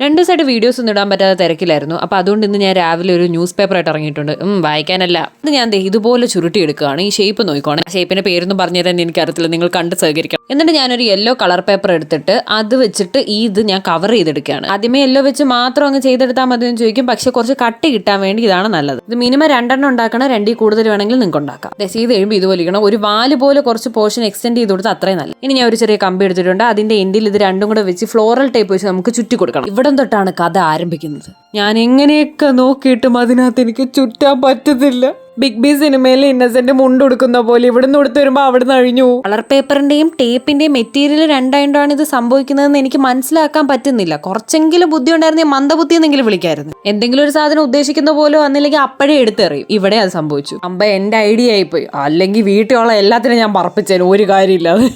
2 ദിവസമായിട്ട് വീഡിയോസ് ഒന്നും ഇടാൻ പറ്റാതെ തിരക്കിലായിരുന്നു. അപ്പോൾ അതുകൊണ്ട് ഇന്ന് ഞാൻ രാവിലെ ഒരു ന്യൂസ് പേപ്പർ ആയിട്ട് ഇറങ്ങിയിട്ടുണ്ട്. വായിക്കാനല്ല, ഇത് ഞാൻ ഇതുപോലെ ചുരുട്ടി എടുക്കുകയാണ്. ഈ ഷേപ്പ് നോക്കിക്കോണേ. ഷേപ്പിന്റെ പേരൊന്നും പറഞ്ഞു തരാൻ എനിക്കറിയത്തില്ല, നിങ്ങൾ കണ്ട് സഹകരിക്കാം. എന്നിട്ട് ഞാനൊരു യെല്ലോ കളർ പേപ്പർ എടുത്തിട്ട് അത് വെച്ചിട്ട് ഇത് ഞാൻ കവർ ചെയ്തെടുക്കുകയാണ്. ആദ്യമേ യെല്ലോ വെച്ച് മാത്രം അങ്ങ് ചെയ്തെടുത്താൽ മതി എന്ന് ചോദിക്കും, പക്ഷെ കുറച്ച് കട്ടി കിട്ടാൻ വേണ്ടി ഇതാണ് നല്ലത്. ഇത് മിനിമം 2 എണ്ണം ഉണ്ടാക്കണം, 2 കൂടുതൽ വേണമെങ്കിൽ നിങ്ങൾക്ക് ഉണ്ടാക്കാം. ചെയ്ത് കഴിയുമ്പോൾ ഇതുപോലെ ഇരിക്കണം. ഒരു വാല് പോലെ കുറച്ച് പോർഷൻ എക്സ്റ്റെൻഡ് ചെയ്ത് കൊടുത്താൽ അത്രയും നല്ല. ഇനി ഞാൻ ഒരു ചെറിയ കമ്പി എടുത്തിട്ടുണ്ട്. അതിന്റെ എൻഡിൽ ഇത് രണ്ടും കൂടെ വെച്ച് ഫ്ലോറൽ ടേപ്പ് വെച്ച് നമുക്ക് ചുറ്റി കൊടുക്കണം. ഇവിടെ തൊട്ടാണ് കഥ ആരംഭിക്കുന്നത്. ഞാൻ എങ്ങനെയൊക്കെ നോക്കിയിട്ടും അതിനകത്ത് എനിക്ക് ചുറ്റാൻ പറ്റത്തില്ല. ബിഗ് ബി സിനിമയിൽ ഇന്നസെന്റ് മുണ്ടെടുക്കുന്ന പോലെ ഇവിടുന്ന് കൊടുത്തു വരുമ്പോ അവിടുന്ന് അഴിഞ്ഞു. കളർ പേപ്പറിന്റെയും ടേപ്പിന്റെയും മെറ്റീരിയൽ രണ്ടായിട്ടാണ് ഇത് സംഭവിക്കുന്നതെന്ന് എനിക്ക് മനസ്സിലാക്കാൻ പറ്റുന്നില്ല. കുറച്ചെങ്കിലും ബുദ്ധി ഉണ്ടായിരുന്നെങ്കിൽ മന്ദബുദ്ധി എന്നെങ്കിലും വിളിക്കായിരുന്നു. എന്തെങ്കിലും ഒരു സാധനം ഉദ്ദേശിക്കുന്ന പോലെ വന്നില്ലെങ്കിൽ അപ്പോഴേ എടുത്തെറിയും. ഇവിടെ അത് സംഭവിച്ചു. എന്റെ ഐഡിയ ആയിപ്പോയി. അല്ലെങ്കിൽ വീട്ടിലുള്ള എല്ലാത്തിനും ഞാൻ പറപ്പിച്ചേനും, ഒരു കാര്യമില്ലാതെ.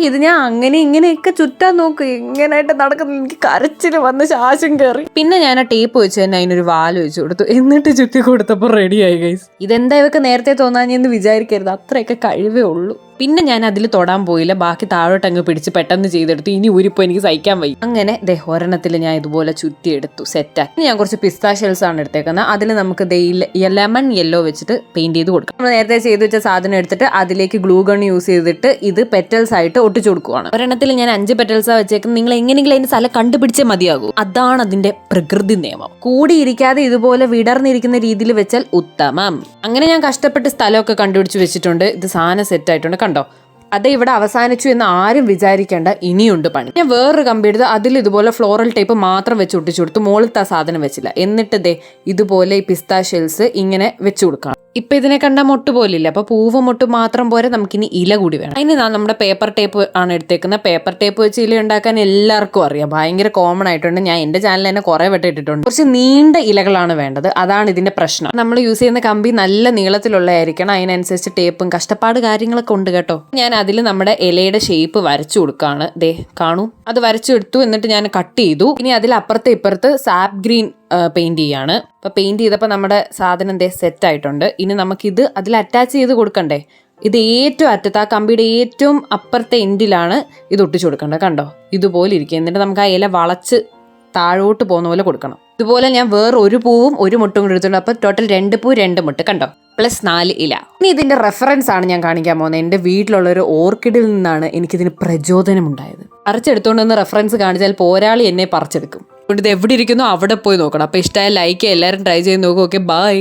ഇത് ഞാൻ അങ്ങനെ ഇങ്ങനെയൊക്കെ ചുറ്റാൻ നോക്ക്, ഇങ്ങനെയായിട്ട് നടക്കുന്ന എനിക്ക് കരച്ചില് വന്ന് ശ്വാസം കയറി. പിന്നെ ഞാൻ ആ ടേപ്പ് വെച്ച് തന്നെ അതിനൊരു വാല് വെച്ച് കൊടുത്തു. എന്നിട്ട് ചുറ്റി കൊടുത്തപ്പോൾ റെഡിയായി ഗൈസ്. ഇതെന്താ ഇവർക്ക് നേരത്തെ തോന്നാഞ്ഞെന്ന് വിചാരിക്കരുത്, അത്രയൊക്കെ കഴിവേ ഉള്ളൂ. പിന്നെ ഞാൻ അതിൽ തൊടാൻ പോയില്ല. ബാക്കി താഴോട്ട് അങ്ങ് പിടിച്ച് പെട്ടെന്ന് ചെയ്തെടുത്തു. ഇനി ഊരിപ്പോ എനിക്ക് സഹിക്കാൻ വയ്യ. അങ്ങനെ ഒരെണ്ണത്തിൽ ഞാൻ ഇതുപോലെ ചുറ്റിയെടുത്തു, സെറ്റാക്കി. ഞാൻ കുറച്ച് പിസ്താ ഷെൽസ് ആണ് എടുത്തേക്കുന്നത്. അതിൽ നമുക്ക് ലെമൺ യെല്ലോ വെച്ചിട്ട് പെയിന്റ് ചെയ്ത് കൊടുക്കാം. നമ്മൾ നേരത്തെ ചെയ്ത് വെച്ച സാധനം എടുത്തിട്ട് അതിലേക്ക് ഗ്ലൂ ഗൺ യൂസ് ചെയ്തിട്ട് ഇത് പെറ്റൽസ് ആയിട്ട് ഒട്ടിച്ചു കൊടുക്കുവാണ്. ഒരെണ്ണത്തിൽ ഞാൻ 5 പെറ്റൽസാണ് വെച്ചേക്കുന്നത്. നിങ്ങൾ എങ്ങനെയെങ്കിലും അതിന്റെ സ്ഥലം കണ്ടുപിടിച്ചേ മതിയാകൂ. അതാണ് അതിന്റെ പ്രകൃതി നിയമം. കൂടിയിരിക്കാതെ ഇതുപോലെ വിടർന്നിരിക്കുന്ന രീതിയിൽ വെച്ചാൽ ഉത്തമം. അങ്ങനെ ഞാൻ കഷ്ടപ്പെട്ട് സ്ഥലമൊക്കെ കണ്ടുപിടിച്ച് വെച്ചിട്ടുണ്ട്. ഇത് സാധനം സെറ്റ് ആയിട്ടുണ്ട്. കണ്ടോ, അത് ഇവിടെ അവസാനിച്ചു എന്ന് ആരും വിചാരിക്കേണ്ട, ഇനിയുണ്ട് പണി. ഞാൻ വേറൊരു കമ്പി എടുത്ത് അതിൽ ഇതുപോലെ ഫ്ലോറൽ ടേപ്പ് മാത്രം വെച്ച് ഒട്ടിച്ചു കൊടുത്തു. മുകളിലത്തെ ആ സാധനം വെച്ചില്ല. എന്നിട്ട് ഇതുപോലെ ഈ പിസ്താ ഷെൽസ് ഇങ്ങനെ വെച്ചു കൊടുക്കണം. ഇപ്പൊ ഇതിനെ കണ്ട മൊട്ട് പോലില്ല. അപ്പൊ പൂവ് മൊട്ട് മാത്രം പോരെ, നമുക്കിനി ഇല കൂടി വേണം. അതിന് നമ്മുടെ പേപ്പർ ടേപ്പ് ആണ് എടുത്തേക്കുന്നത്. പേപ്പർ ടേപ്പ് വെച്ച് ഇല ഉണ്ടാക്കാൻ എല്ലാവർക്കും അറിയാം, ഭയങ്കര കോമൺ ആയിട്ടുണ്ട്. ഞാൻ എന്റെ ചാനൽ തന്നെ കുറെ വട്ടം ഇട്ടിട്ടുണ്ട്. കുറച്ച് നീണ്ട ഇലകളാണ് വേണ്ടത്, അതാണ് ഇതിന്റെ പ്രശ്നം. നമ്മൾ യൂസ് ചെയ്യുന്ന കമ്പി നല്ല നീളത്തിലുള്ളതായിരിക്കണം. അതിനനുസരിച്ച് ടേപ്പും കഷ്ടപ്പാട് കാര്യങ്ങളൊക്കെ ഉണ്ട് കേട്ടോ. ഞാൻ അതിൽ നമ്മുടെ ഇലയുടെ ഷേപ്പ് വരച്ചു കൊടുക്കുകയാണ്. കാണൂ, അത് വരച്ചെടുത്തു. എന്നിട്ട് ഞാൻ കട്ട് ചെയ്തു. ഇനി അതിൽ അപ്പുറത്തെ ഇപ്പുറത്ത് സാപ്പ് ഗ്രീൻ പെയിന്റ് ചെയ്യാണ്. അപ്പൊ പെയിന്റ് ചെയ്തപ്പോൾ നമ്മുടെ സാധനം സെറ്റ് ആയിട്ടുണ്ട്. ഇനി നമുക്കിത് അതിൽ അറ്റാച്ച് ചെയ്ത് കൊടുക്കണ്ടേ. ഇത് ഏറ്റവും അറ്റത്ത്, ആ കമ്പിയുടെ ഏറ്റവും അപ്പുറത്തെ എൻഡിലാണ് ഇത് ഒട്ടിച്ചു കൊടുക്കേണ്ടത്. കണ്ടോ, ഇതുപോലെ ഇരിക്കും. എന്നിട്ട് നമുക്ക് ആ ഇല വളച്ച് താഴോട്ട് പോകുന്ന പോലെ കൊടുക്കണം. ഇതുപോലെ ഞാൻ വേറെ ഒരു പൂവും ഒരു മുട്ടും കൂടി എടുത്തിട്ടുണ്ട്. അപ്പൊ ടോട്ടൽ 2 പൂ 2 മുട്ട്. കണ്ടോ, പ്ലസ് 4 ഇല. ഇനി ഇതിന്റെ റെഫറൻസ് ആണ് ഞാൻ കാണിക്കാൻ പോകുന്നത്. എന്റെ വീട്ടിലുള്ള ഒരു ഓർക്കിഡിൽ നിന്നാണ് എനിക്കിതിന് പ്രചോദനം ഉണ്ടായത്. പറിച്ചെടുത്തോണ്ട് വന്ന് റെഫറൻസ് കാണിച്ചാൽ പോരാളി എന്നെ പറിച്ചെടുക്കും. ഇത് എവിടെ ഇരിക്കുന്നോ അവിടെ പോയി നോക്കണം. അപ്പൊ ഇഷ്ടമായ ലൈക്ക്, എല്ലാവരും ട്രൈ ചെയ്ത് നോക്കും. Okay, by.